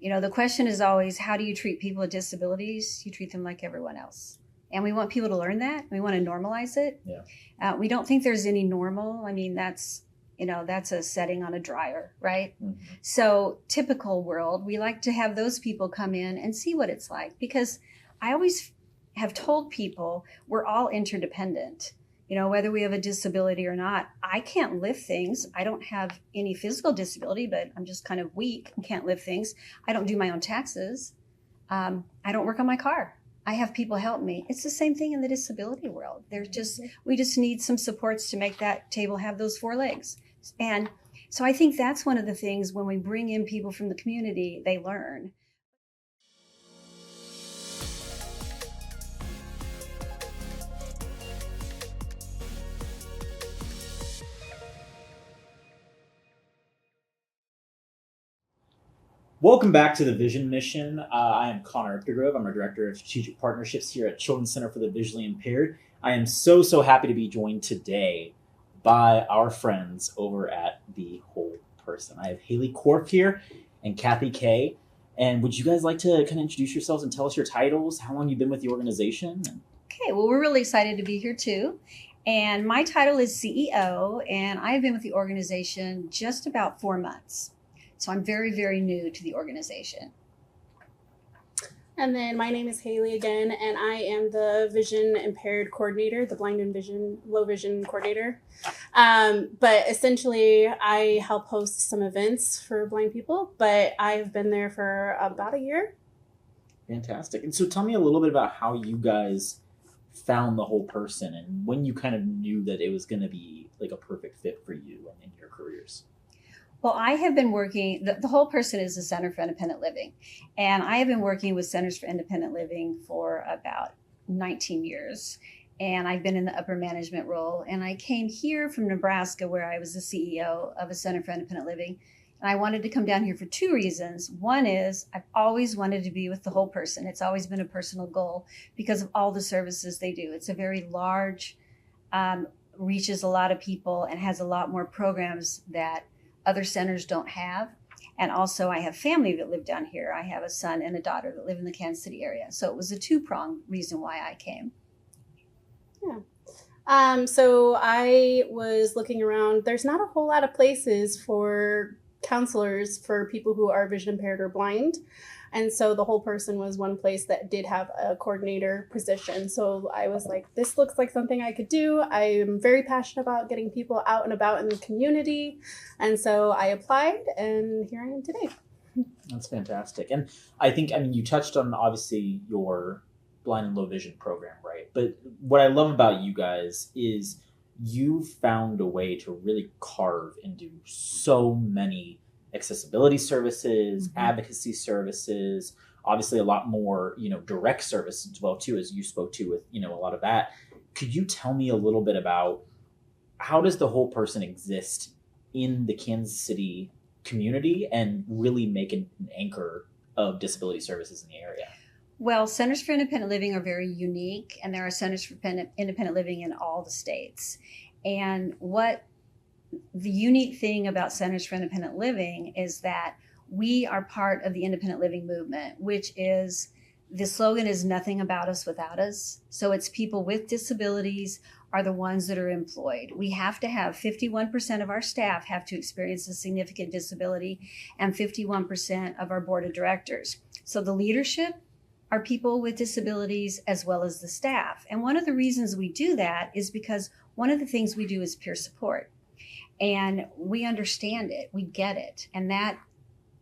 The question is always, how do you treat people with disabilities? You treat them like everyone else. And we want people to learn that. We want to normalize it. Yeah. We don't think there's any normal. I mean, that's a setting on a dryer, right? Mm-hmm. So typical world, we like to have those people come in and see what it's like, because I always have told people we're all interdependent. Whether we have a disability or not, I can't lift things. I don't have any physical disability, but I'm just kind of weak and can't lift things. I don't do my own taxes. I don't work on my car. I have people help me. It's the same thing in the disability world. We just need some supports to make that table have those 4 legs. And so I think that's one of the things when we bring in people from the community, they learn. Welcome back to the Vision Mission. I am Connor Ipdegrove. I'm our Director of Strategic Partnerships here at Children's Center for the Visually Impaired. I am so happy to be joined today by our friends over at The Whole Person. I have Halley Korff here and Kathy Kay. And would you guys like to kind of introduce yourselves and tell us your titles, how long you've been with the organization? Okay, well, we're really excited to be here too. And my title is CEO, and I've been with the organization just about 4 months. So I'm very, very new to the organization. And then my name is Halley again, and I am the Vision Impaired Coordinator, the Blind and Low Vision Coordinator. But essentially, I help host some events for blind people, but I've been there for about a year. Fantastic. And so tell me a little bit about how you guys found The Whole Person and when you kind of knew that it was going to be like a perfect fit for you and in your careers. Well, I have been working, the Whole Person is the Center for Independent Living. And I have been working with Centers for Independent Living for about 19 years. And I've been in the upper management role. And I came here from Nebraska, where I was the CEO of a Center for Independent Living. And I wanted to come down here for 2 reasons. One is I've always wanted to be with The Whole Person. It's always been a personal goal because of all the services they do. It's a very large, reaches a lot of people, and has a lot more programs that other centers don't have. And also I have family that live down here. I have a son and a daughter that live in the Kansas City area. So it was a 2-pronged reason why I came. Yeah. So I was looking around. There's not a whole lot of places for counselors for people who are vision impaired or blind. And so The Whole Person was one place that did have a coordinator position. So I was like, this looks like something I could do. I am very passionate about getting people out and about in the community. And so I applied, and here I am today. That's fantastic. And I mean, you touched on obviously your blind and low vision program, right? But what I love about you guys is you found a way to really carve and do so many accessibility services, advocacy services, obviously a lot more, direct service as well too, as you spoke to with, a lot of that. Could you tell me a little bit about how does The Whole Person exist in the Kansas City community and really make an anchor of disability services in the area? Well, Centers for Independent Living are very unique, and there are Centers for Independent Living in all the states. And what the unique thing about Centers for Independent Living is that we are part of the independent living movement, which is, the slogan is nothing about us without us. So it's people with disabilities are the ones that are employed. We have to have 51% of our staff have to experience a significant disability, and 51% of our board of directors. So the leadership are people with disabilities as well as the staff. And one of the reasons we do that is because one of the things we do is peer support. And we understand it, we get it. And that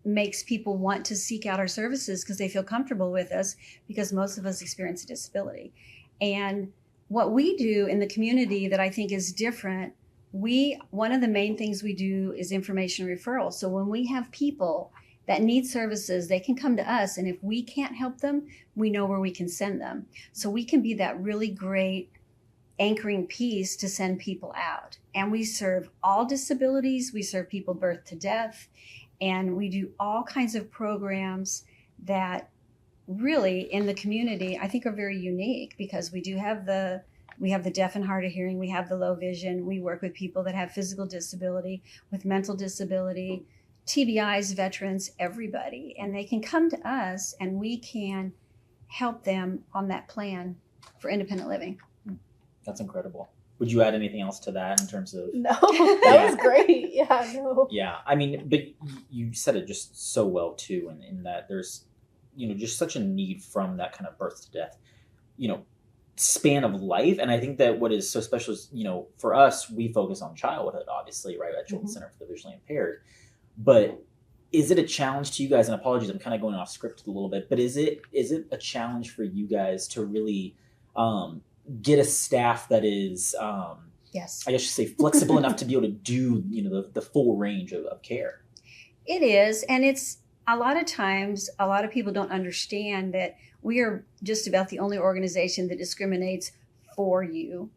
makes people want to seek out our services because they feel comfortable with us, because most of us experience a disability. And what we do in the community that I think is different, one of the main things we do is information referral. So when we have people that need services, they can come to us. And if we can't help them, we know where we can send them. So we can be that really great anchoring piece to send people out. And we serve all disabilities. We serve people birth to death. And we do all kinds of programs that really in the community, I think are very unique, because we have the deaf and hard of hearing. We have the low vision. We work with people that have physical disability, with mental disability, TBIs, veterans, everybody, and they can come to us and we can help them on that plan for independent living. That's incredible. Would you add anything else to that in terms of? No, that was great. Yeah, no. Yeah, I mean, but you said it just so well too, in that there's, just such a need from that kind of birth to death, span of life. And I think that what is so special is, for us, we focus on childhood, obviously, right, at Children's Center for the Visually Impaired. But is it a challenge to you guys? And apologies, I'm kind of going off script a little bit, but is it a challenge for you guys to really get a staff that is, Yes, I guess you say, flexible enough to be able to do, the full range of care? it is. And it's a lot of times, a lot of people don't understand that we are just about the only organization that discriminates for you,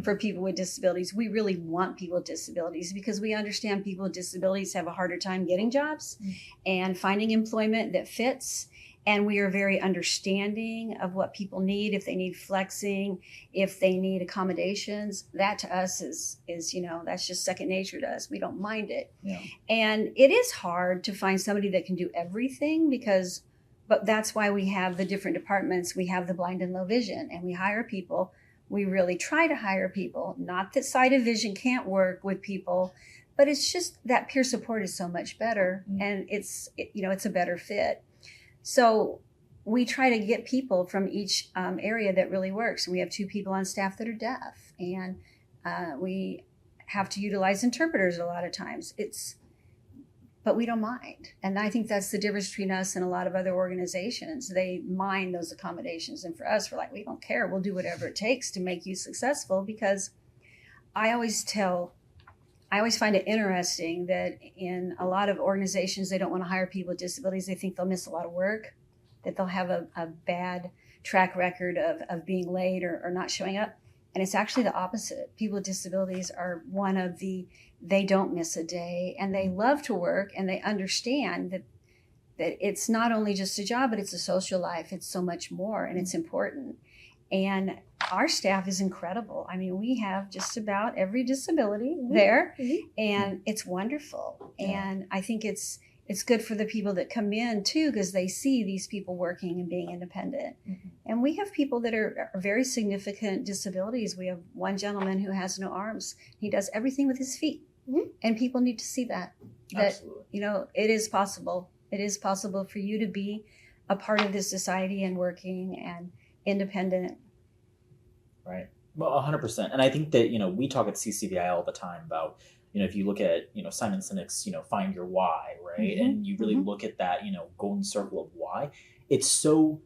for people with disabilities. We really want people with disabilities because we understand people with disabilities have a harder time getting jobs and finding employment that fits. And we are very understanding of what people need, if they need flexing, if they need accommodations. That to us is that's just second nature to us. We don't mind it. Yeah. And it is hard to find somebody that can do everything but that's why we have the different departments. We have the blind and low vision, and we hire people. We really try to hire people. Not that sight of vision can't work with people, but it's just that peer support is so much better, and it's a better fit. So we try to get people from each area that really works. And we have 2 people on staff that are deaf, and we have to utilize interpreters a lot of times. But we don't mind. And I think that's the difference between us and a lot of other organizations. They mind those accommodations. And for us, we're like, we don't care. We'll do whatever it takes to make you successful, because I always find it interesting that in a lot of organizations, they don't want to hire people with disabilities. They think they'll miss a lot of work, that they'll have a bad track record of being late or not showing up. And it's actually the opposite. People with disabilities are they don't miss a day, and they love to work, and they understand that it's not only just a job, but it's a social life. It's so much more, and it's important. And our staff is incredible. I mean, we have just about every disability there, and it's wonderful. Yeah. And I think it's good for the people that come in too, because they see these people working and being independent. And we have people that are very significant disabilities. We have one gentleman who has no arms. He does everything with his feet. And people need to see that Absolutely. it is possible. It is possible for you to be a part of this society and working and independent. Right. Well, 100%. And I think that, we talk at CCVI all the time about, if you look at, Simon Sinek's, Find Your Why, right? And you really look at that, golden circle of why, it's so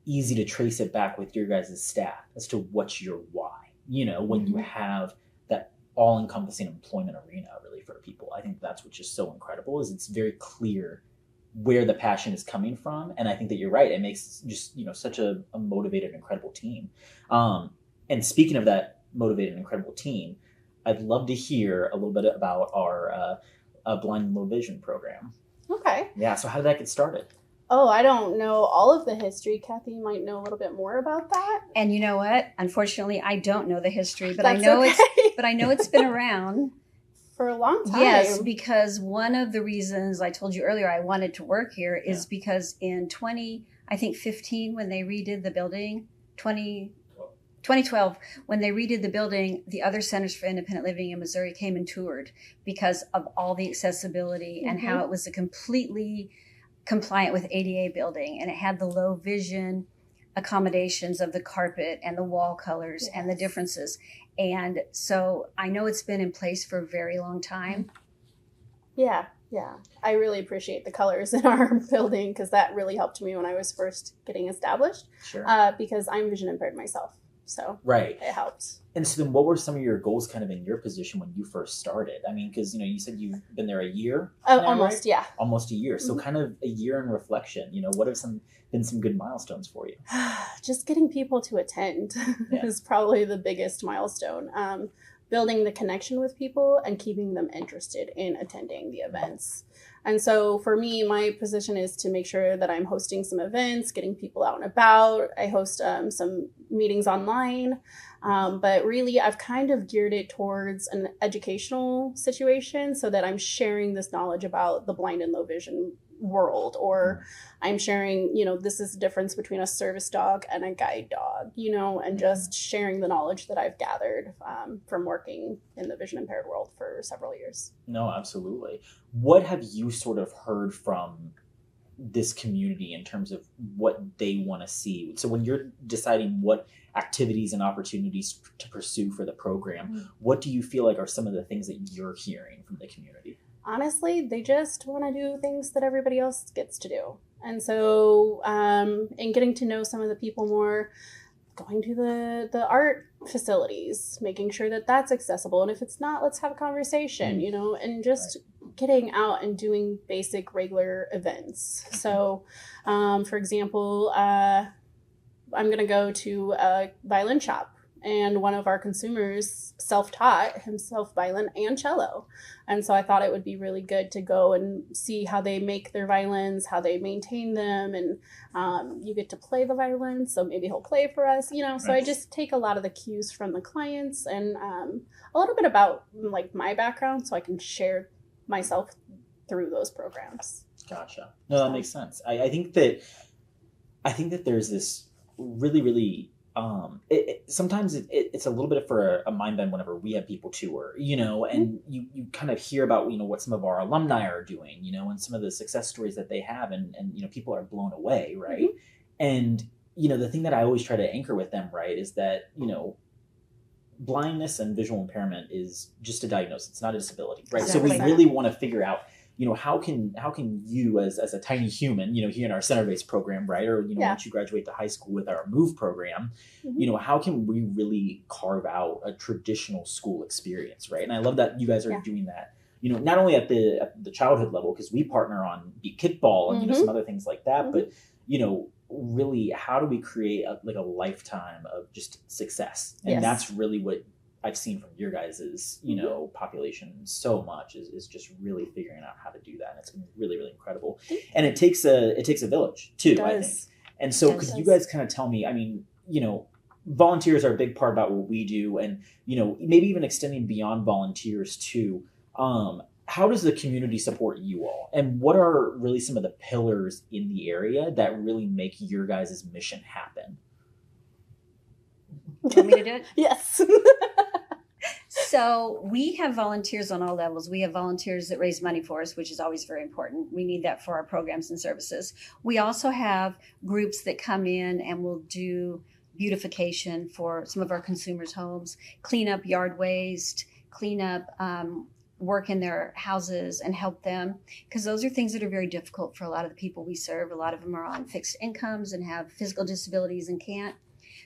easy to trace it back with your guys' staff as to what's your why, when you have that all-encompassing employment arena really for people. I think that's what's just so incredible, is it's very clear where the passion is coming from. And I think that you're right. It makes just, such a motivated, incredible team. And speaking of that motivated, incredible team, I'd love to hear a little bit about our blind and low vision program. Okay. Yeah. So how did that get started? Oh, I don't know all of the history. Kathy might know a little bit more about that. And you know what? Unfortunately, I don't know the history, but That's I know okay. I know it's been around. For a long time. Yes, because one of the reasons I told you earlier I wanted to work here is because in 2015, when they redid the building, 2012, when they redid the building, the other centers for independent living in Missouri came and toured because of all the accessibility and how it was a completely compliant with ADA building, and it had the low vision accommodations of the carpet and the wall colors and the differences. And so I know it's been in place for a very long time. Yeah. I really appreciate the colors in our building, because that really helped me when I was first getting established. Sure. Because I'm vision impaired myself. So right. It helped. And so then what were some of your goals kind of in your position when you first started? I mean, because, you said you've been there a year? Almost, right? yeah. Almost a year. So kind of a year in reflection, what have been some good milestones for you? Just getting people to attend is probably the biggest milestone. Building the connection with people and keeping them interested in attending the events. And so for me, my position is to make sure that I'm hosting some events, getting people out and about. I host some meetings online. But really, I've kind of geared it towards an educational situation so that I'm sharing this knowledge about the blind and low vision world, or I'm sharing, this is the difference between a service dog and a guide dog, and just sharing the knowledge that I've gathered from working in the vision impaired world for several years. No, absolutely. What have you sort of heard from this community in terms of what they want to see? So when you're deciding what activities and opportunities to pursue for the program, what do you feel like are some of the things that you're hearing from the community? Honestly, they just want to do things that everybody else gets to do. And so in getting to know some of the people more, going to the art facilities, making sure that that's accessible. And if it's not, let's have a conversation, and just getting out and doing basic regular events. So, for example, I'm going to go to a violin shop, and one of our consumers self-taught himself violin and cello. And so I thought it would be really good to go and see how they make their violins, how they maintain them, and you get to play the violin, so maybe he'll play for us, So I just take a lot of the cues from the clients and a little bit about like my background so I can share myself through those programs. Gotcha. No, that makes sense. I think that there's this really, really sometimes it's a little bit for a mind bend whenever we have people tour, and you kind of hear about, what some of our alumni are doing, and some of the success stories that they have, and people are blown away. Right. And, the thing that I always try to anchor with them, right, is that, blindness and visual impairment is just a diagnosis. It's not a disability. Right. Exactly. So we really want to figure out, how can you as a tiny human, here in our center-based program, right? Or, once you graduate to high school with our MOVE program, how can we really carve out a traditional school experience, right? And I love that you guys are doing that, not only at the childhood level, because we partner on Beat Kickball and, some other things like that, but, really, how do we create a lifetime of just success? And that's really what I've seen from your guys' population so much is just really figuring out how to do that. And it's been really, really incredible. And it takes a village too, I think. And so could you guys kind of tell me, volunteers are a big part about what we do, and, maybe even extending beyond volunteers too. How does the community support you all? And what are really some of the pillars in the area that really make your guys' mission happen? Do you want me to do it? Yes. So we have volunteers on all levels. We have volunteers that raise money for us, which is always very important. We need that for our programs and services. We also have groups that come in and will do beautification for some of our consumers' homes, clean up yard waste, clean up work in their houses and help them, because those are things that are very difficult for a lot of the people we serve. A lot of them are on fixed incomes and have physical disabilities and can't.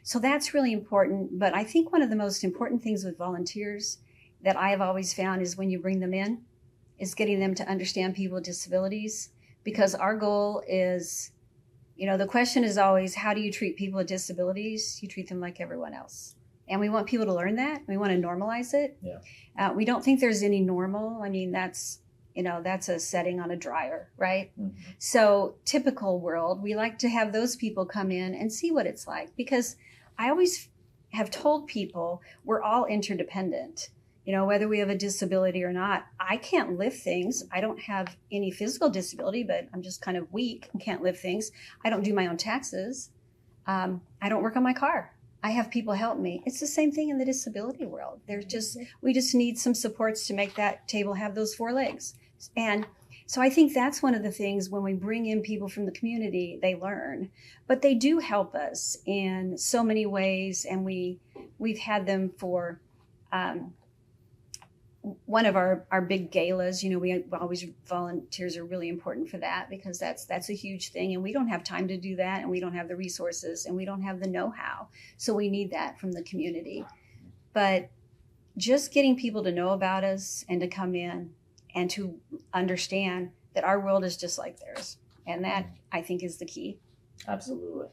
So that's really important. But I think one of the most important things with volunteers that I have always found is when you bring them in, is getting them to understand people with disabilities, because our goal is, the question is always, how do you treat people with disabilities? You treat them like everyone else. And we want people to learn that. We want to normalize it. Yeah. We don't think there's any normal. That's a setting on a dryer, right? Mm-hmm. So typical world, we like to have those people come in and see what it's like, because I always have told people we're all interdependent, whether we have a disability or not. I can't lift things. I don't have any physical disability, but I'm just kind of weak and can't lift things. I don't do my own taxes. I don't work on my car. I have people help me. It's the same thing in the disability world. We just need some supports to make that table have those four legs. And so I think that's one of the things when we bring in people from the community, they learn, but they do help us in so many ways. And we've had them for one of our big galas. We always, volunteers are really important for that, because that's a huge thing, and we don't have time to do that, and we don't have the resources, and we don't have the know-how. So we need that from the community. But just getting people to know about us and to come in and to understand that our world is just like theirs. And that, I think, is the key. Absolutely.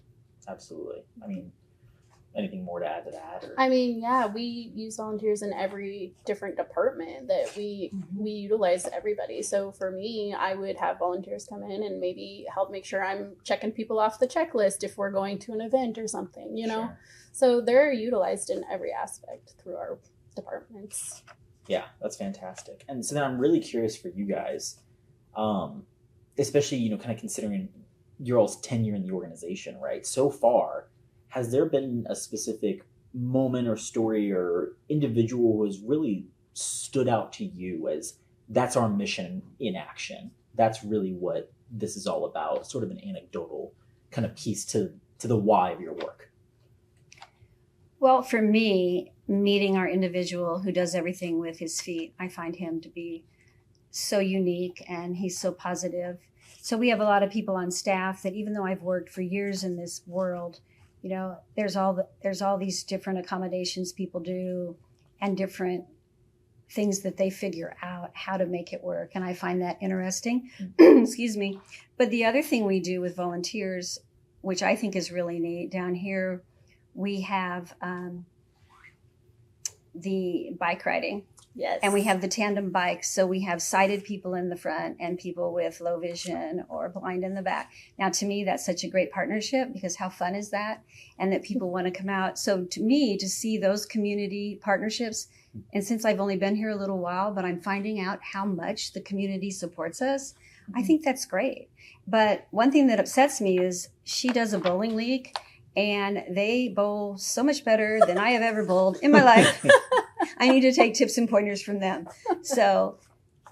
anything more to add to that? Or? I mean, yeah, we use volunteers in every different department that we utilize everybody. So for me, I would have volunteers come in and maybe help make sure I'm checking people off the checklist if we're going to an event or something, you know? Sure. So they're utilized in every aspect through our departments. Yeah, that's fantastic. And so then I'm really curious for you guys, especially, you know, kind of considering your all's tenure in the organization, right? So far, has there been a specific moment or story or individual who has really stood out to you as that's our mission in action? That's really what this is all about, sort of an anecdotal kind of piece to the why of your work. Well, for me, meeting our individual who does everything with his feet, I find him to be so unique and he's so positive. So we have a lot of people on staff that even though I've worked for years in this world, you know, there's all these different accommodations people do and different things that they figure out how to make it work. And I find that interesting. Excuse me. But the other thing we do with volunteers, which I think is really neat, down here, we have the bike riding. Yes. And we have the tandem bikes. So we have sighted people in the front and people with low vision or blind in the back. Now, to me, that's such a great partnership because how fun is that? And that people want to come out. So to me, to see those community partnerships, and since I've only been here a little while, but I'm finding out how much the community supports us, I think that's great. But one thing that upsets me is she does a bowling league and they bowl so much better than I have ever bowled in my life. I need to take tips and pointers from them. So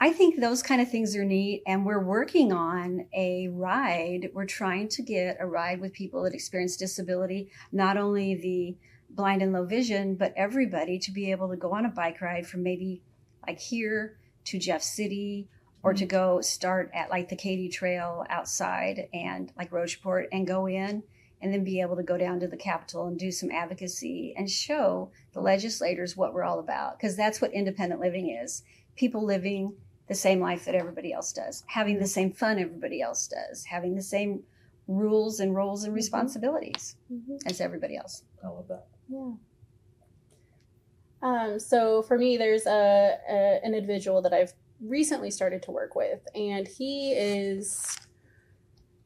I think those kind of things are neat. And we're working on a ride. We're trying to get a ride with people that experience disability, not only the blind and low vision, but everybody to be able to go on a bike ride from maybe like here to Jeff City or to go start at like the Katy Trail outside and like Rocheport and go in and then be able to go down to the Capitol and do some advocacy and show the legislators what we're all about. Because that's what independent living is. People living the same life that everybody else does, having the same fun everybody else does, having the same rules and roles and responsibilities as everybody else. I love that. Yeah. So for me, there's an individual that I've recently started to work with, and he is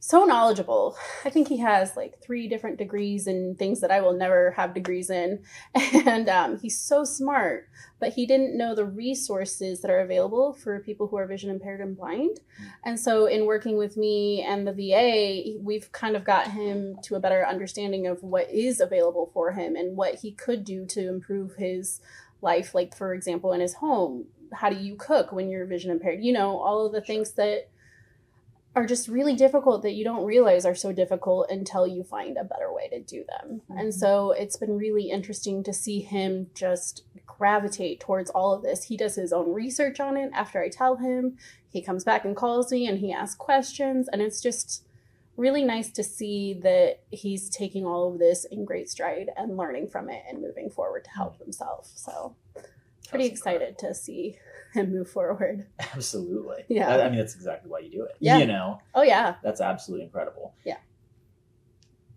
so knowledgeable. I think he has like 3 different degrees in things that I will never have degrees in. And he's so smart, but he didn't know the resources that are available for people who are vision impaired and blind. And so in working with me and the VA, we've kind of got him to a better understanding of what is available for him and what he could do to improve his life. Like, for example, in his home, how do you cook when you're vision impaired? You know, all of the things that are just really difficult that you don't realize are so difficult until you find a better way to do them. And so it's been really interesting to see him just gravitate towards all of this. He does his own research on it after I tell him. He comes back and calls me and he asks questions. And it's just really nice to see that he's taking all of this in great stride and learning from it and moving forward to help himself. So pretty excited to see him move forward. Absolutely. Yeah. I mean, that's exactly why you do it. Yeah. You know? Oh, yeah. That's absolutely incredible. Yeah.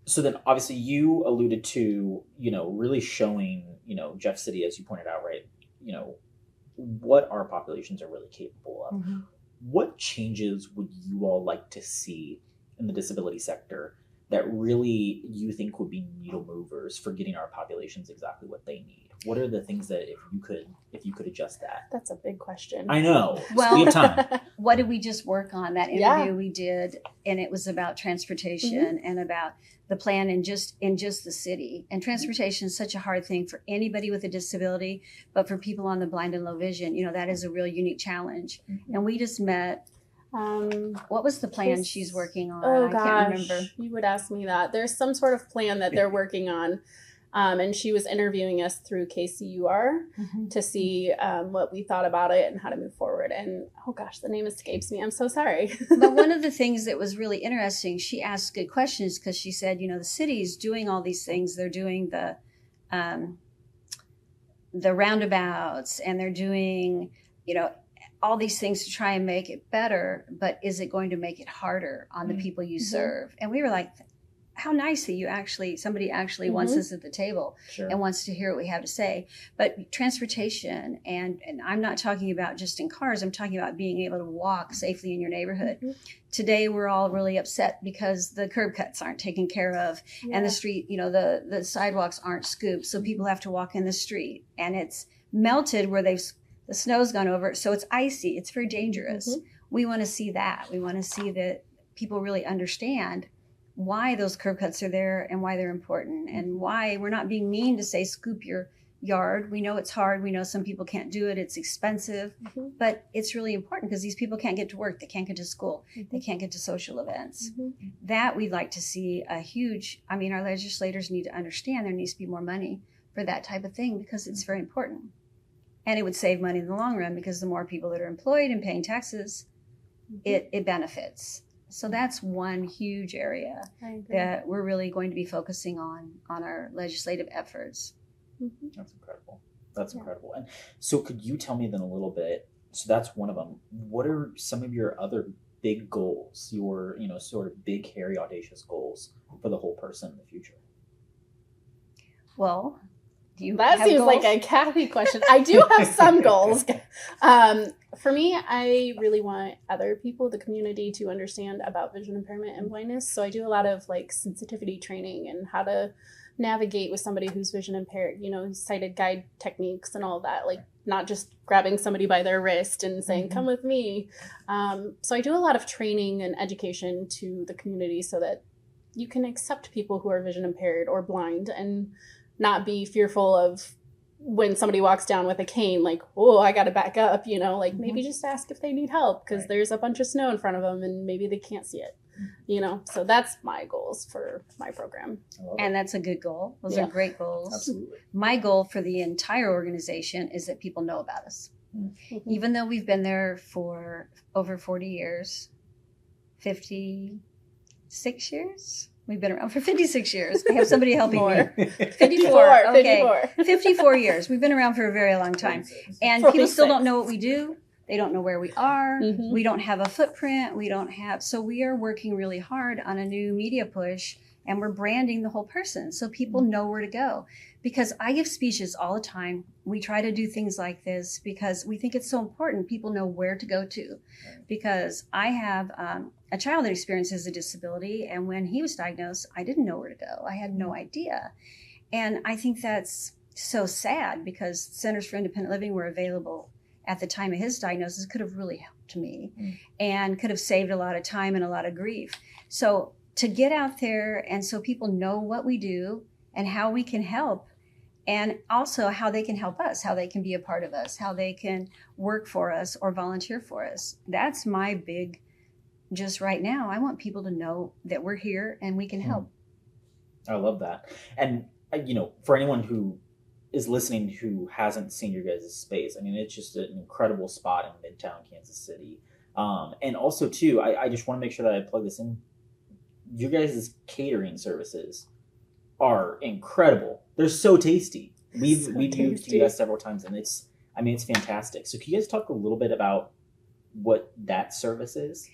So then obviously you alluded to, you know, really showing, you know, Jeff City, as you pointed out, right, you know, what our populations are really capable of. What changes would you all like to see in the disability sector that really you think would be needle movers for getting our populations exactly what they need? What are the things that if you could adjust that? That's a big question. I know. Well, we have time. What did we just work on? That interview we did, and it was about transportation and about the plan in just the city. And transportation is such a hard thing for anybody with a disability, but for people on the blind and low vision, you know, that is a real unique challenge. And we just met. What was the plan she's working on? Oh, I gosh. can't remember. You would ask me that. There's some sort of plan that they're working on. And she was interviewing us through KCUR to see what we thought about it and how to move forward. And oh gosh, the name escapes me. I'm so sorry. But one of the things that was really interesting, she asked good questions because she said, you know, the city's doing all these things. They're doing the roundabouts and they're doing, you know, all these things to try and make it better. But is it going to make it harder on the people you serve? And we were like, how nice that somebody actually wants us at the table Sure. and wants to hear what we have to say. But transportation, and I'm not talking about just in cars, I'm talking about being able to walk safely in your neighborhood. Today, we're all really upset because the curb cuts aren't taken care of and the street, the sidewalks aren't scooped. So people have to walk in the street, and it's melted where the snow's gone over it. So it's icy. It's very dangerous. We want to see that. We want to see that people really understand why those curb cuts are there and why they're important, and why we're not being mean to say scoop your yard. We know it's hard. We know some people can't do it. It's expensive, but it's really important because these people can't get to work. They can't get to school. They can't get to social events. That we'd like to see our legislators need to understand there needs to be more money for that type of thing because it's very important. And it would save money in the long run because the more people that are employed and paying taxes, it benefits. So that's one huge area that we're really going to be focusing on our legislative efforts. That's incredible. That's incredible. And so could you tell me then a little bit, so that's one of them. What are some of your other big goals, your, sort of big, hairy, audacious goals for the whole person in the future? Well, do you that have seems goals? like a Kathy question. I do have some goals. For me, I really want other people, the community, to understand about vision impairment and blindness. So I do a lot of sensitivity training and how to navigate with somebody who's vision impaired, sighted guide techniques and all of that, not just grabbing somebody by their wrist and saying, come with me. So I do a lot of training and education to the community so that you can accept people who are vision impaired or blind and not be fearful of when somebody walks down with a cane, oh, I got to back up, maybe just ask if they need help because there's a bunch of snow in front of them and maybe they can't see it, So that's my goals for my program. And that's a good goal. Those are great goals. Absolutely. My goal for the entire organization is that people know about us. Even though we've been there for over 40 years, 56 years? We've been around for 56 years. I have somebody helping me. 54. Okay. 54 years. We've been around for a very long time. And people still don't know what we do. They don't know where we are. We don't have a footprint. So we are working really hard on a new media push, and we're branding the whole person so people know where to go. Because I give speeches all the time. We try to do things like this because we think it's so important people know where to go to. Because I have a child that experiences a disability, and when he was diagnosed, I didn't know where to go. I had no idea. And I think that's so sad because Centers for Independent Living were available at the time of his diagnosis, could have really helped me and could have saved a lot of time and a lot of grief. So to get out there and so people know what we do and how we can help, and also how they can help us, how they can be a part of us, how they can work for us or volunteer for us. That's my big, just right now, I want people to know that we're here and we can help. I love that. And, for anyone who is listening who hasn't seen your guys' space, it's just an incredible spot in Midtown Kansas City. And also, too, I just want to make sure that I plug this in. Your guys' catering services are incredible. They're so tasty. We've used you guys several times, and it's fantastic. So can you guys talk a little bit about what that service is?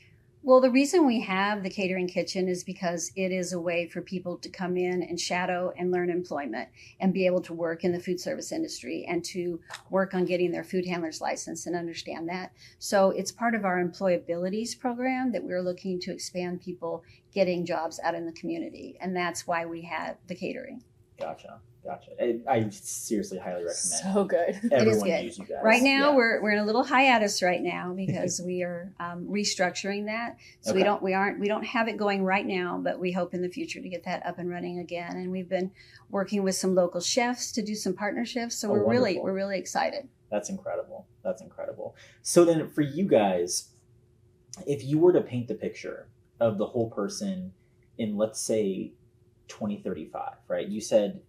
Well, the reason we have the catering kitchen is because it is a way for people to come in and shadow and learn employment and be able to work in the food service industry and to work on getting their food handler's license and understand that. So it's part of our employabilities program that we're looking to expand people getting jobs out in the community. And that's why we have the catering. Gotcha. I seriously highly recommend. So good. Everyone It is good. use you guys. Right now, we're in a little hiatus right now because we are restructuring that. So we don't have it going right now, but we hope in the future to get that up and running again. And we've been working with some local chefs to do some partnerships. So we're really excited. That's incredible. So then, for you guys, if you were to paint the picture of the whole person in, let's say, 2035, right? You said,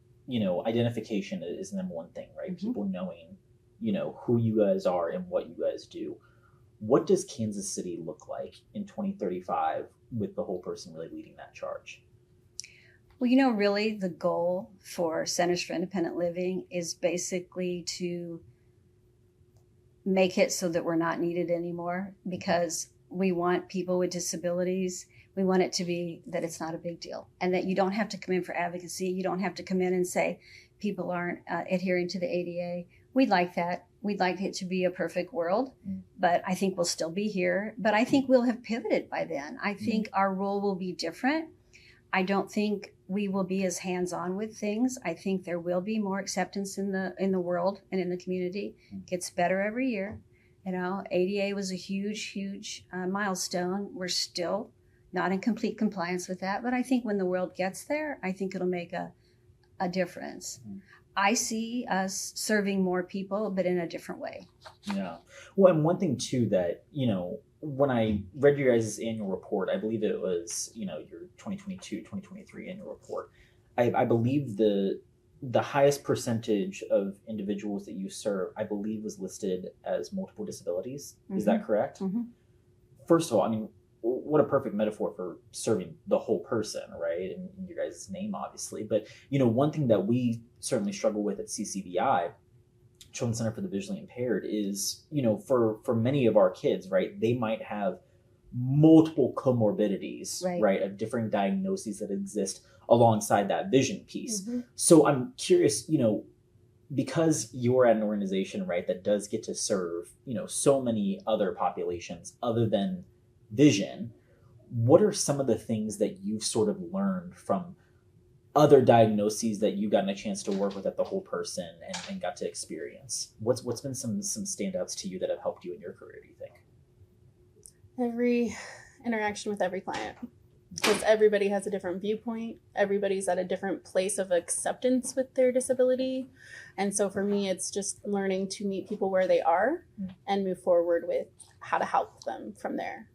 identification is the number one thing, right? People knowing, who you guys are and what you guys do. What does Kansas City look like in 2035 with the whole person really leading that charge? Well, really the goal for Centers for Independent Living is basically to make it so that we're not needed anymore, because we want people with disabilities. We want it to be that it's not a big deal, and that you don't have to come in for advocacy. You don't have to come in and say people aren't adhering to the ADA. We'd like that. We'd like it to be a perfect world, but I think we'll still be here. But I think we'll have pivoted by then. I think our role will be different. I don't think we will be as hands-on with things. I think there will be more acceptance in the world and in the community. It gets better every year. You know, ADA was a huge milestone. We're still not in complete compliance with that, but I think when the world gets there, I think it'll make a difference. I see us serving more people, but in a different way. Yeah. Well, and one thing too that, you know, when I read your guys' annual report, I believe it was, you know, your 2022, 2023 annual report. I believe the highest percentage of individuals that you serve, I believe, was listed as multiple disabilities. Is that correct? First of all, I mean, what a perfect metaphor for serving the whole person, right? In your guys' name, obviously. But, you know, one thing that we certainly struggle with at CCVI, Children's Center for the Visually Impaired, is, you know, for many of our kids, right, they might have multiple comorbidities, right, of different diagnoses that exist alongside that vision piece. So I'm curious, you know, because you're at an organization, right, that does get to serve, you know, so many other populations other than vision, what are some of the things that you've sort of learned from other diagnoses that you've gotten a chance to work with at the whole person and got to experience? What's been some standouts to you that have helped you in your career, do you think? Every interaction with every client, because everybody has a different viewpoint. Everybody's at a different place of acceptance with their disability. And so for me, it's just learning to meet people where they are and move forward with how to help them from there.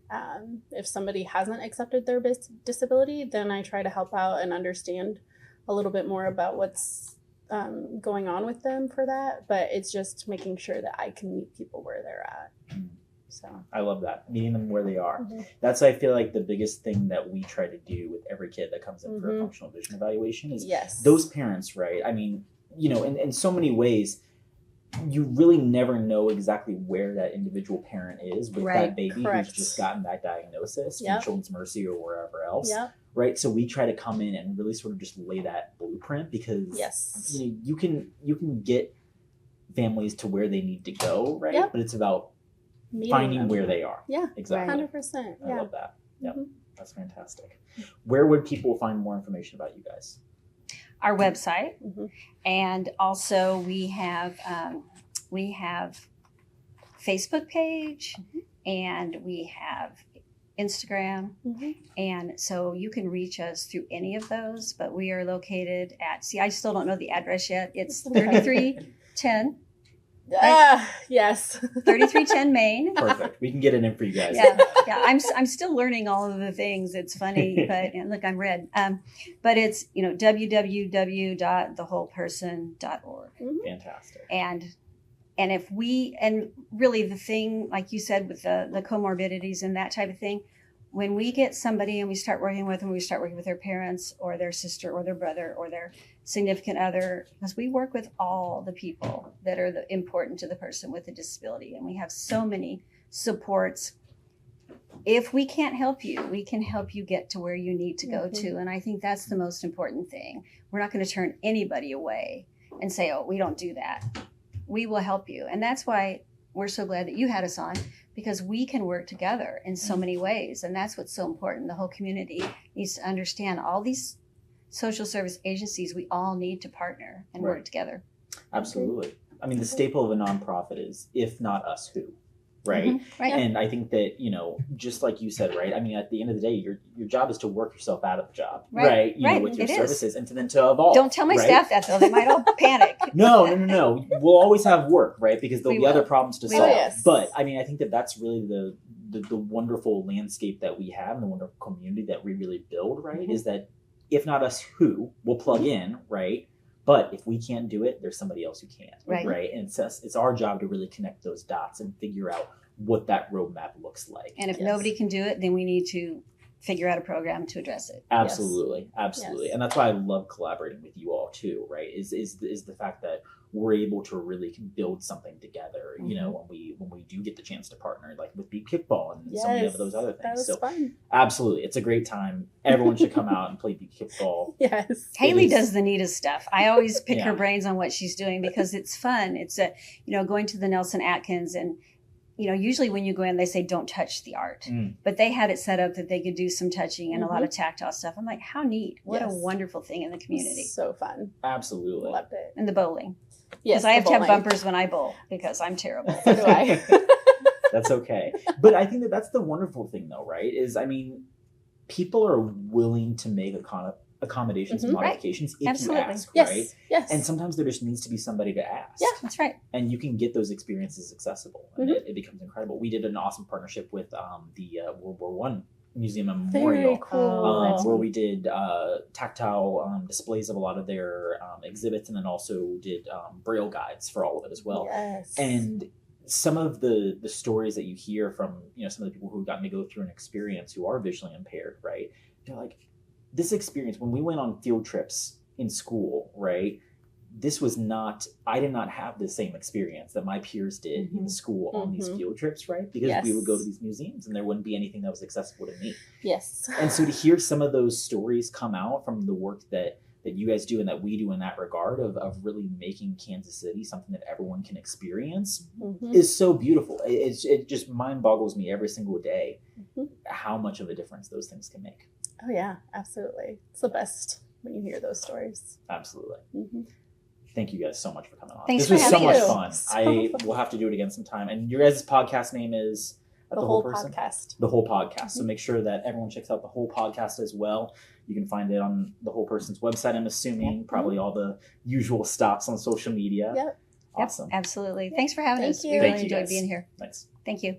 If somebody hasn't accepted their disability, then I try to help out and understand a little bit more about what's going on with them for that. But it's just making sure that I can meet people where they're at. So I love that, meeting them where they are. That's, I feel like, the biggest thing that we try to do with every kid that comes in for a functional vision evaluation is those parents, right? I mean, you know, in so many ways, you really never know exactly where that individual parent is with that baby who's just gotten that diagnosis from Children's Mercy or wherever else, right? So we try to come in and really sort of just lay that blueprint, because you know, you can get families to where they need to go, right? But it's about finding them where they are. Exactly. 100%. I love that. That's fantastic. Where would people find more information about you guys? Our website, and also we have Facebook page, and we have Instagram, and so you can reach us through any of those. But we are located at, I still don't know the address yet. It's 3310. Yes. 3310 Main. Perfect. We can get it in for you guys. I'm still learning all of the things. It's funny, but and look, I'm red. But it's, you know, www.thewholeperson.org. Fantastic. And if we, and really the thing, like you said, with the comorbidities and that type of thing, when we get somebody and we start working with them, we start working with their parents or their sister or their brother or their significant other, because we work with all the people that are important to the person with a disability. And we have so many supports. If we can't help you, we can help you get to where you need to go to. And I think that's the most important thing. We're not going to turn anybody away and say, oh, we don't do that. We will help you. And that's why we're so glad that you had us on, because we can work together in so many ways. And that's what's so important. The whole community needs to understand all these social service agencies, we all need to partner and work together. Absolutely. I mean, the staple of a nonprofit is, if not us, who? Right? And I think that, you know, just like you said, right? I mean, at the end of the day, your job is to work yourself out of the job, right? You know, with your services, and then to evolve. Don't tell my staff that, though. They might all panic. No. We'll always have work, right? Because there'll be other problems to solve. But I mean, I think that that's really the wonderful landscape that we have and the wonderful community that we really build, right? Is that if not us, who? We'll plug in, right? But if we can't do it, there's somebody else who can, right? And it's our job to really connect those dots and figure out what that roadmap looks like. And if nobody can do it, then we need to figure out a program to address it. Absolutely. And that's why I love collaborating with you all too, right? Is the fact that we're able to really build something together, you know, when we do get the chance to partner, like with Beat Kickball and so many of those other things. That was so fun. absolutely, it's a great time. Everyone should come out and play Beat Kickball. Yes. Haley does the neatest stuff. I always pick Yeah. her brains on what she's doing because it's fun. It's going to the Nelson Atkins, and usually when you go in, they say don't touch the art, but they had it set up that they could do some touching and a lot of tactile stuff. I'm like, how neat! What a wonderful thing in the community. So fun. Absolutely. Loved it. And the bowling. Yes, Because I have to have bowling. bumpers when I bowl because I'm terrible. So do I. That's okay. But I think that that's the wonderful thing, though, right? Is, I mean, people are willing to make accommodations and modifications if Absolutely. you ask, Yes. right? Yes. And sometimes there just needs to be somebody to ask. Yeah. That's right. And you can get those experiences accessible, and it becomes incredible. We did an awesome partnership with the World War One Museum and Memorial. Very cool. Where we did tactile displays of a lot of their exhibits, and then also did braille guides for all of it as well. Yes. And some of the stories that you hear from some of the people who got to go through an experience who are visually impaired, right? They're like, this experience when we went on field trips in school, right? This was not, I did not have the same experience that my peers did in school on these field trips, right? Because we would go to these museums and there wouldn't be anything that was accessible to me. Yes. And so to hear some of those stories come out from the work that you guys do and that we do in that regard of really making Kansas City something that everyone can experience is so beautiful. It just mind boggles me every single day how much of a difference those things can make. Oh yeah, absolutely. It's the best when you hear those stories. Absolutely. Thank you guys so much for coming on. Thanks this for was so having much us. fun. I will have to do it again sometime. And your guys' podcast name is The Whole Podcast. The Whole Podcast. So make sure that everyone checks out The Whole Podcast as well. You can find it on The Whole Person's website, I'm assuming. Probably all the usual stops on social media. Yep. Awesome. Absolutely. Thanks for having us. you. We really Thank you, enjoyed guys. being here. Thanks. Thank you.